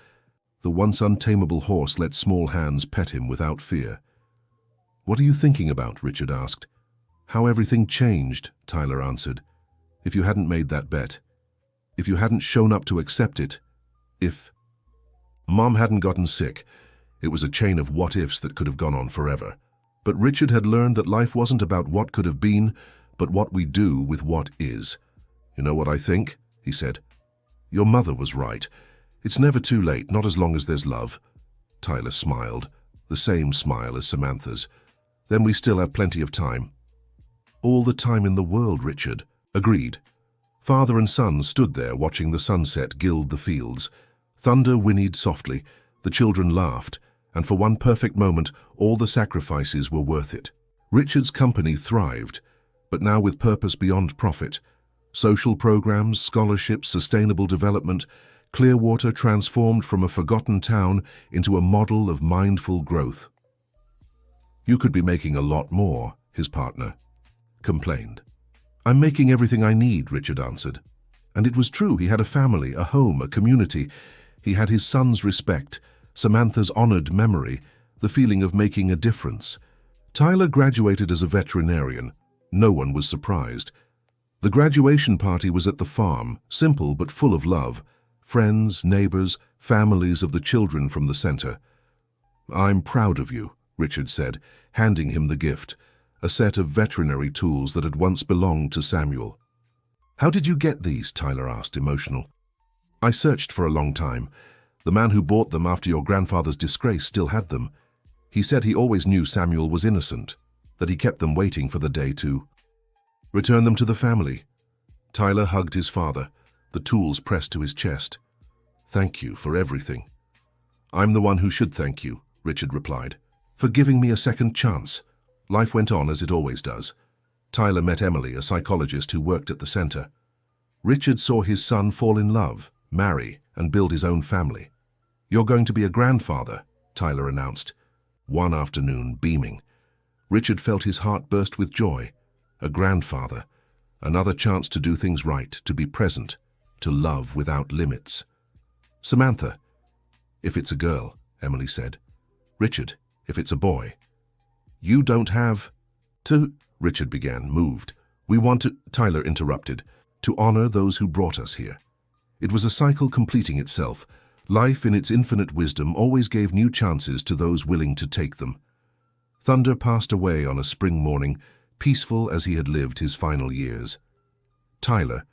The once untamable horse let small hands pet him without fear. "What are you thinking about?" Richard asked. "How everything changed," Tyler answered. "If you hadn't made that bet, if you hadn't shown up to accept it, if Mom hadn't gotten sick, It was a chain of what-ifs that could have gone on forever. But Richard had learned that life wasn't about what could have been, but what we do with what is. "You know what I think?" he said. "Your mother was right. It's never too late, not as long as there's love." Tyler smiled, the same smile as Samantha's. "Then we still have plenty of time." "All the time in the world, Richard." "Agreed." Father and son stood there watching the sunset gild the fields. Thunder whinnied softly, the children laughed, and for one perfect moment all the sacrifices were worth it. Richard's company thrived, but now with purpose beyond profit. Social programs, scholarships, sustainable development, Clearwater transformed from a forgotten town into a model of mindful growth. "You could be making a lot more," his partner complained. "I'm making everything I need," Richard answered. And it was true. He had a family, a home, a community. He had his son's respect, Samantha's honored memory, the feeling of making a difference. Tyler graduated as a veterinarian. No one was surprised. The graduation party was at the farm, simple but full of love. Friends, neighbors, families of the children from the center. "I'm proud of you," Richard said, handing him the gift, a set of veterinary tools that had once belonged to Samuel. "How did you get these?" Tyler asked, emotional. "I searched for a long time. The man who bought them after your grandfather's disgrace still had them. He said he always knew Samuel was innocent, that he kept them waiting for the day to return them to the family." Tyler hugged his father, the tools pressed to his chest. "Thank you for everything." "I'm the one who should thank you," Richard replied, "for giving me a second chance." Life went on as it always does. Tyler met Emily, a psychologist who worked at the center. Richard saw his son fall in love, marry, and build his own family. "You're going to be a grandfather," Tyler announced. One afternoon, beaming, Richard felt his heart burst with joy. A grandfather, another chance to do things right, to be present, to love without limits. "Samantha, if it's a girl," Emily said. "Richard, if it's a boy." "You don't have to," Richard began, moved. "We want to," Tyler interrupted, "to honor those who brought us here." It was a cycle completing itself. Life, in its infinite wisdom, always gave new chances to those willing to take them. Thunder passed away on a spring morning, peaceful as he had lived his final years. Tyler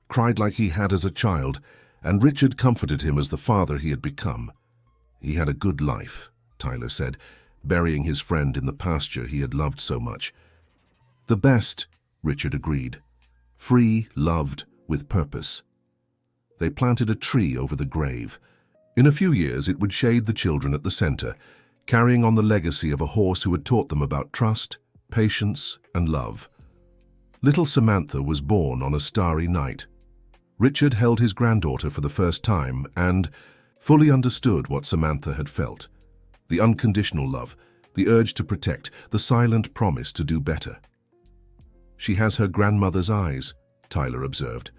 cried like he had as a child, and Richard comforted him as the father he had become. "He had a good life," Tyler said, burying his friend in the pasture he had loved so much. "The best," Richard agreed. "Free, loved, with purpose." They planted a tree over the grave. In a few years it would shade the children at the center, carrying on the legacy of a horse who had taught them about trust, patience, and love. Little Samantha was born on a starry night. Richard held his granddaughter for the first time and fully understood what Samantha had felt. The unconditional love, the urge to protect, the silent promise to do better. "She has her grandmother's eyes," Tyler observed.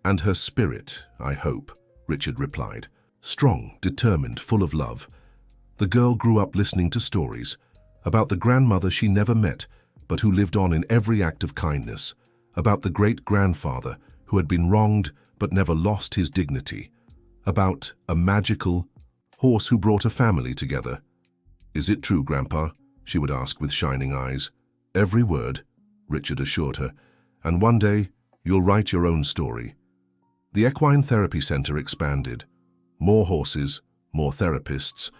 "And her spirit, I hope," Richard replied. Strong, determined, full of love. The girl grew up listening to stories about the grandmother she never met, but who lived on in every act of kindness, about the great-grandfather who had been wronged but never lost his dignity, about a magical horse who brought a family together. "Is it true, Grandpa?" she would ask with shining eyes. "Every word," Richard assured her, "and one day you'll write your own story." The Equine Therapy Center expanded. More horses, more therapists,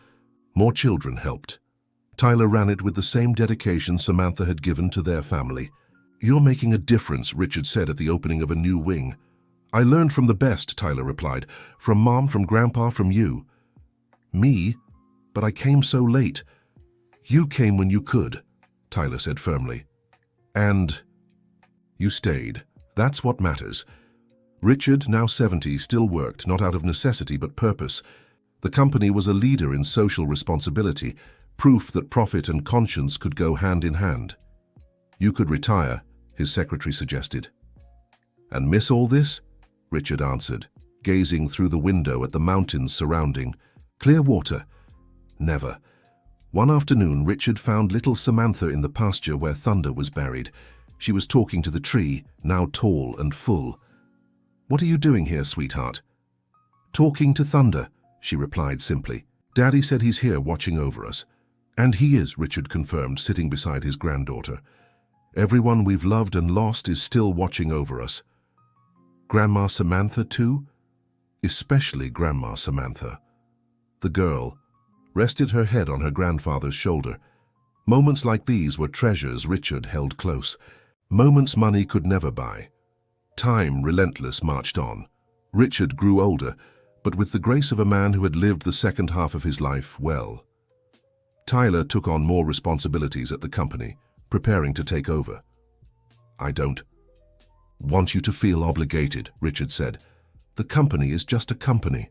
more children helped. Tyler ran it with the same dedication Samantha had given to their family. "You're making a difference," Richard said at the opening of a new wing. "I learned from the best," Tyler replied. "From Mom, from Grandpa, from you." "Me? But I came so late." "You came when you could," Tyler said firmly. "And you stayed. That's what matters." Richard, now 70, still worked, not out of necessity but purpose. The company was a leader in social responsibility, proof that profit and conscience could go hand in hand. "You could retire," his secretary suggested. "And miss all this?" Richard answered, gazing through the window at the mountains surrounding. "Clearwater? Never." One afternoon, Richard found little Samantha in the pasture where Thunder was buried. She was talking to the tree, now tall and full. "What are you doing here, sweetheart?" "Talking to Thunder," she replied simply. Daddy said he's here watching over us. And he is, Richard confirmed, sitting beside his granddaughter. Everyone we've loved and lost is still watching over us. Grandma Samantha too? Especially Grandma Samantha. The girl rested her head on her grandfather's shoulder. Moments like these were treasures Richard held close. Moments money could never buy. Time, relentless, marched on. Richard grew older, but with the grace of a man who had lived the second half of his life well. Tyler took on more responsibilities at the company, preparing to take over. I don't want you to feel obligated, Richard said. The company is just a company.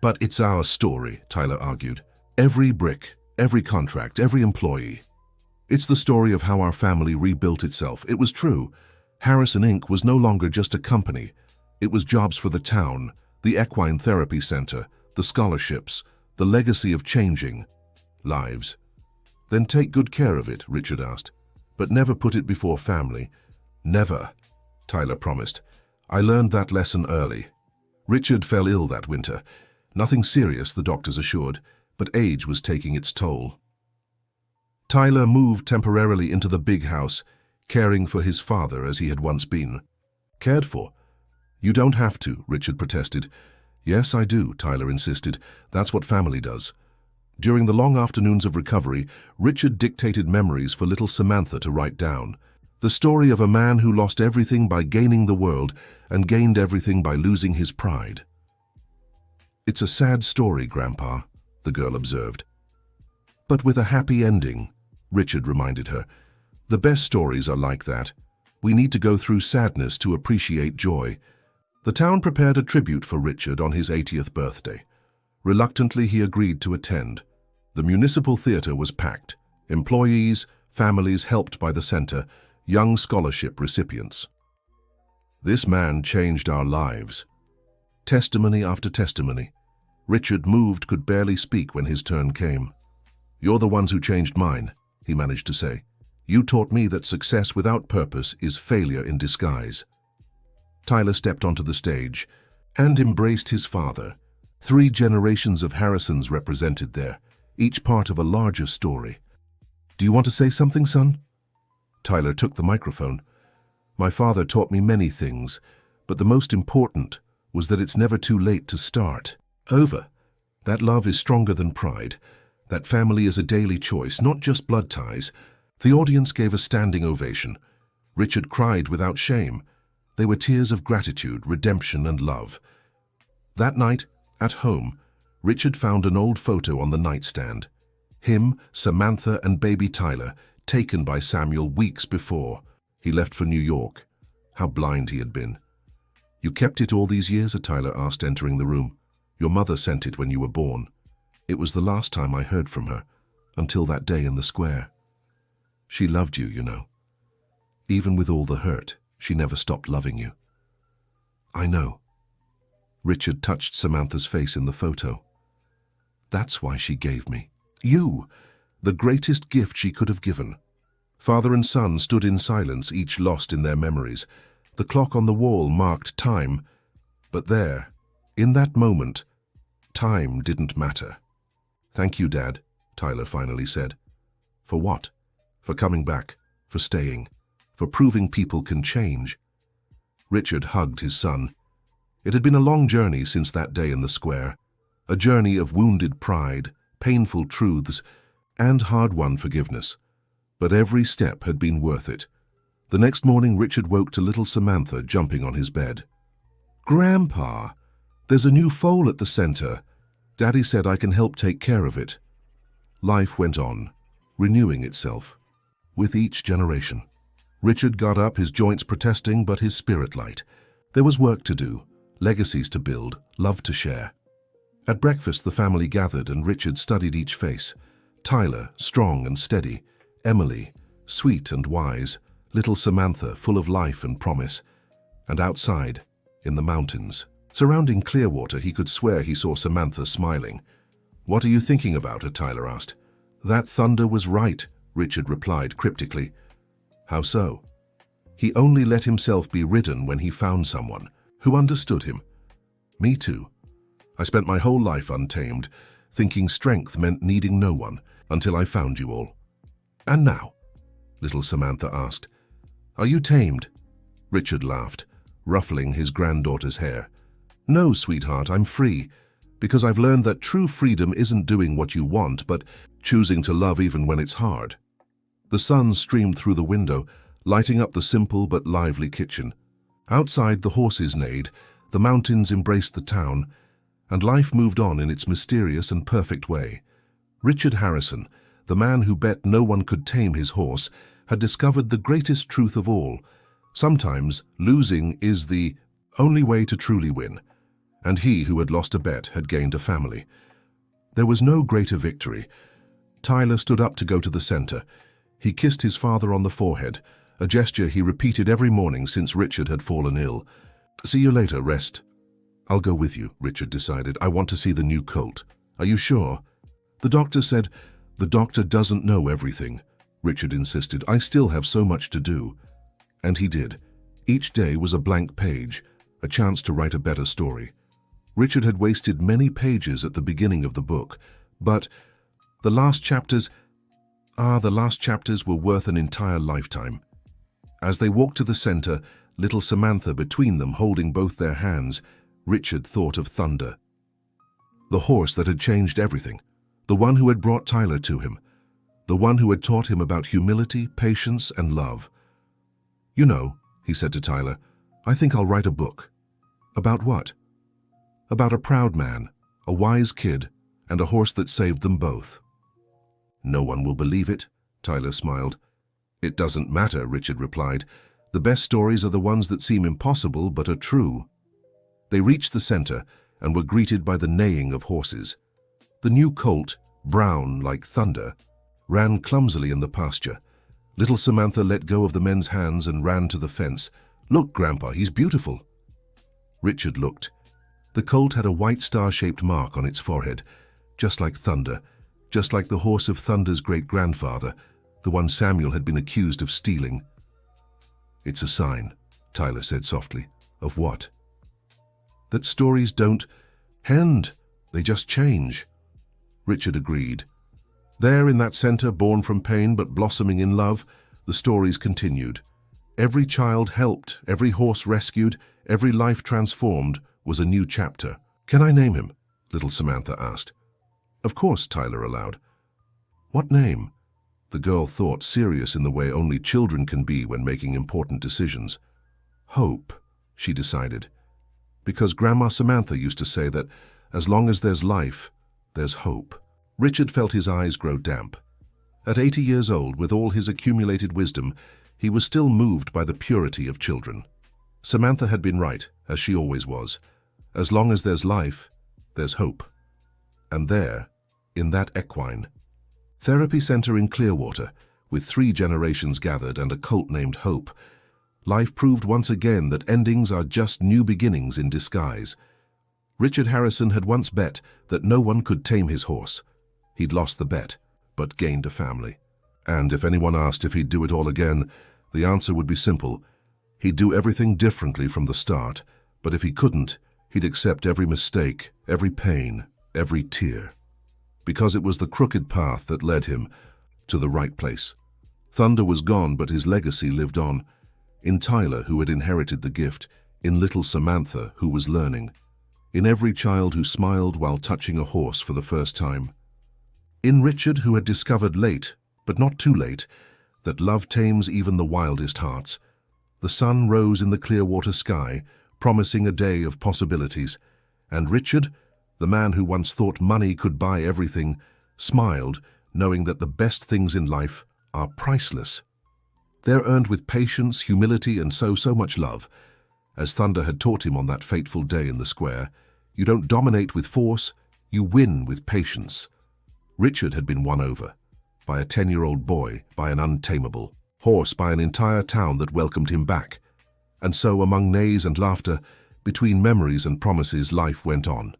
But it's our story, Tyler argued. Every brick, every contract, every employee. It's the story of how our family rebuilt itself. It was true. Harrison Inc. was no longer just a company. It was jobs for the town, the equine therapy center, the scholarships, the legacy of changing lives. Then take good care of it, Richard asked. But never put it before family. Never, Tyler promised. I learned that lesson early. Richard fell ill that winter. Nothing serious, the doctors assured, but age was taking its toll. Tyler moved temporarily into the big house, caring for his father as he had once been. Cared for? You don't have to, Richard protested. Yes, I do, Tyler insisted. That's what family does. During the long afternoons of recovery, Richard dictated memories for little Samantha to write down. The story of a man who lost everything by gaining the world and gained everything by losing his pride. It's a sad story, Grandpa, the girl observed. But with a happy ending, Richard reminded her. The best stories are like that. We need to go through sadness to appreciate joy. The town prepared a tribute for Richard on his 80th birthday. Reluctantly, he agreed to attend. The municipal theater was packed. Employees, families helped by the center, young scholarship recipients. This man changed our lives. Testimony after testimony. Richard, moved, could barely speak when his turn came. You're the ones who changed mine, he managed to say. You taught me that success without purpose is failure in disguise. Tyler stepped onto the stage and embraced his father. 3 generations of Harrisons represented there, each part of a larger story. Do you want to say something, son? Tyler took the microphone. My father taught me many things, but the most important was that it's never too late to start over. That love is stronger than pride. That family is a daily choice, not just blood ties. The audience gave a standing ovation. Richard cried without shame. They were tears of gratitude, redemption, and love. That night, at home, Richard found an old photo on the nightstand. Him, Samantha, and baby Tyler, taken by Samuel weeks before. He left for New York. How blind he had been. You kept it all these years? Tyler asked, entering the room. Your mother sent it when you were born. It was the last time I heard from her, until that day in the square. She loved you, you know. Even with all the hurt, she never stopped loving you. I know. Richard touched Samantha's face in the photo. That's why she gave me you, the greatest gift she could have given. Father and son stood in silence, each lost in their memories. The clock on the wall marked time, but there, in that moment, time didn't matter. Thank you, Dad, Tyler finally said. For what? For coming back, for staying, for proving people can change. Richard hugged his son. It had been a long journey since that day in the square, a journey of wounded pride, painful truths, and hard-won forgiveness. But every step had been worth it. The next morning, Richard woke to little Samantha jumping on his bed. Grandpa, there's a new foal at the center. Daddy said I can help take care of it. Life went on, renewing itself, with each generation. Richard got up, his joints protesting, but his spirit light. There was work to do, legacies to build, love to share. At breakfast, the family gathered, and Richard studied each face. Tyler, strong and steady. Emily, sweet and wise. Little Samantha, full of life and promise. And outside, in the mountains, surrounding Clearwater, he could swear he saw Samantha smiling. What are you thinking about? Tyler asked. That thunder was right, Richard replied cryptically. How so? He only let himself be ridden when he found someone who understood him. Me too. I spent my whole life untamed, thinking strength meant needing no one, until I found you all. And now? Little Samantha asked. Are you tamed? Richard laughed, ruffling his granddaughter's hair. No, sweetheart, I'm free, because I've learned that true freedom isn't doing what you want, but choosing to love even when it's hard. The sun streamed through the window, lighting up the simple but lively kitchen. Outside, the horses neighed, the mountains embraced the town, and life moved on in its mysterious and perfect way. Richard Harrison, the man who bet no one could tame his horse, had discovered the greatest truth of all. Sometimes losing is the only way to truly win, and he who had lost a bet had gained a family. There was no greater victory. Tyler stood up to go to the center. He kissed his father on the forehead, a gesture he repeated every morning since Richard had fallen ill. See you later, rest. I'll go with you, Richard decided. I want to see the new colt. Are you sure? The doctor said, the doctor doesn't know everything. Richard insisted. I still have so much to do. And he did. Each day was a blank page, a chance to write a better story. Richard had wasted many pages at the beginning of the book, but the last chapters were worth an entire lifetime. As they walked to the center, little Samantha between them holding both their hands, Richard thought of Thunder. The horse that had changed everything, the one who had brought Tyler to him, the one who had taught him about humility, patience, and love. You know, he said to Tyler, I think I'll write a book. About what? About a proud man, a wise kid, and a horse that saved them both. No one will believe it, Tyler smiled. It doesn't matter, Richard replied. The best stories are the ones that seem impossible but are true. They reached the center and were greeted by the neighing of horses. The new colt, brown like thunder, ran clumsily in the pasture. Little Samantha let go of the men's hands and ran to the fence. Look, Grandpa, he's beautiful. Richard looked. The colt had a white star-shaped mark on its forehead, just like Thunder, just like the horse of Thunder's great-grandfather, the one Samuel had been accused of stealing. It's a sign, Tyler said softly. Of what? That stories don't end, they just change. Richard agreed. There in that center, born from pain but blossoming in love, the stories continued. Every child helped, every horse rescued, every life transformed was a new chapter. Can I name him? Little Samantha asked. Of course, Tyler allowed. What name? The girl thought, serious in the way only children can be when making important decisions. Hope, she decided. Because Grandma Samantha used to say that as long as there's life, there's hope. Richard felt his eyes grow damp. At 80 years old, with all his accumulated wisdom, he was still moved by the purity of children. Samantha had been right, as she always was. As long as there's life, there's hope. And there, in that equine therapy center in Clearwater, with 3 generations gathered and a colt named Hope, life proved once again that endings are just new beginnings in disguise. Richard Harrison had once bet that no one could tame his horse. He'd lost the bet, but gained a family. And if anyone asked if he'd do it all again, the answer would be simple. He'd do everything differently from the start, but if he couldn't, he'd accept every mistake, every pain, every tear. Because it was the crooked path that led him to the right place. Thunder was gone, but his legacy lived on. In Tyler, who had inherited the gift, in little Samantha, who was learning, in every child who smiled while touching a horse for the first time. In Richard, who had discovered late, but not too late, that love tames even the wildest hearts. The sun rose in the Clearwater sky, promising a day of possibilities, and Richard, the man who once thought money could buy everything, smiled, knowing that the best things in life are priceless. They're earned with patience, humility, and so much love. As Thunder had taught him on that fateful day in the square, you don't dominate with force, you win with patience. Richard had been won over, by a 10-year-old boy, by an untamable horse, by an entire town that welcomed him back. And so, among neighs and laughter, between memories and promises, life went on.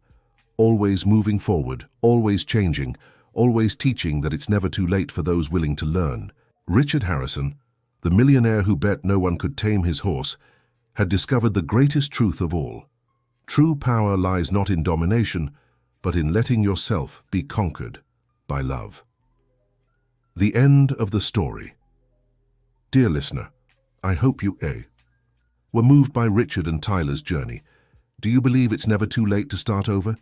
Always moving forward, always changing, always teaching that it's never too late for those willing to learn. Richard Harrison, the millionaire who bet no one could tame his horse, had discovered the greatest truth of all. True power lies not in domination, but in letting yourself be conquered by love. The end of the story. Dear listener, I hope you were moved by Richard and Tyler's journey. Do you believe it's never too late to start over?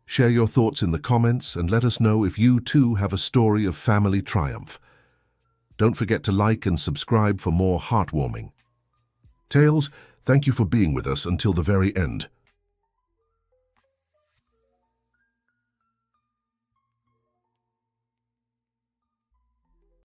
Share your thoughts in the comments and let us know if you too have a story of family triumph. Don't forget to like and subscribe for more heartwarming tales. Thank you for being with us until the very end.